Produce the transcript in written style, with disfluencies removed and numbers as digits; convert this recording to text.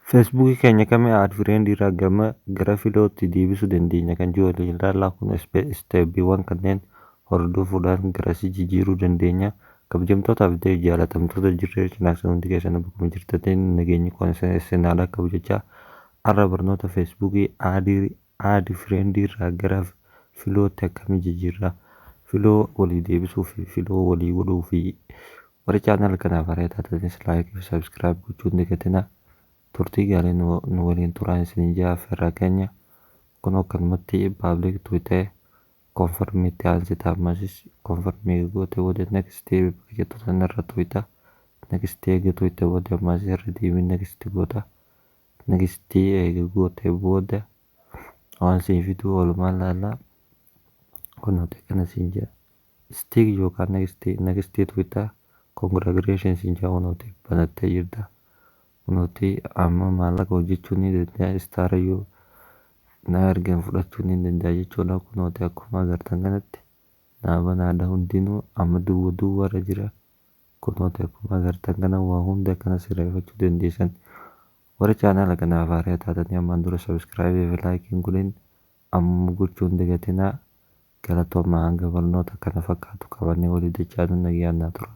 Feesbuukii keenya kamii aad fireendi irraa gara filootti deebisuu dandeenya kan jiru waliin ilaallaa. Kun isteeppiiwwan kanneen hordofuudhaan garasii jijjiiruu dandeenya. Kabajamtootaa fi jaalatamtoota jirree cinaaqsan hundi keessan bakkuma jirtanitti nageenyi isin haa kabajachaa. Har'a barnoota feesbuukii aad fireendi irraa gara filootti akkamii jijjiirraa, filoo walii deebisuu fi filoo walii godhuu fi warri chaanal kanaaf haaraa taatanis laayikii fi sabskiraayib gochuu hin dagatinaa. Turtii gaarii nu waliin turaan isin jaa affeerraa keenya kun akkanumatti paabliik tuwitee konfirmiitti aansita ammasis konfirmii goote booda nekstii jettoota irra tuwita nekstii eega tuwite booda ammasis irra deebii nekstii goota nekstii eega goote booda waan siin fiduu walumaan laallaa kun hote kana siin jaa stiik yookaan nekstii tuwita koongiraagireeshin siin jaa kun hote banattee jirta. Kunuuti amma maallaqa hojjechuu ni danda'a istaarayyuu na ergan fudhachuu ni danda'a jechuudha. Kunuuti akkuma agartan kanatti naa banaadha hundinuu amma duwwaarra jira. Kunuuti akkuma agartan kana waa hunda akkana sirreeffachuu dandeessan. Warra chaanala kanaaf haaraa taatanii ammaan dura sabskiraaybii fi laayikiin godhin amma gochuu hin dagatinaa. Galatoomaa hanga barnoota kana fakkaatu qabannee walii dachaa nagaan naa tura.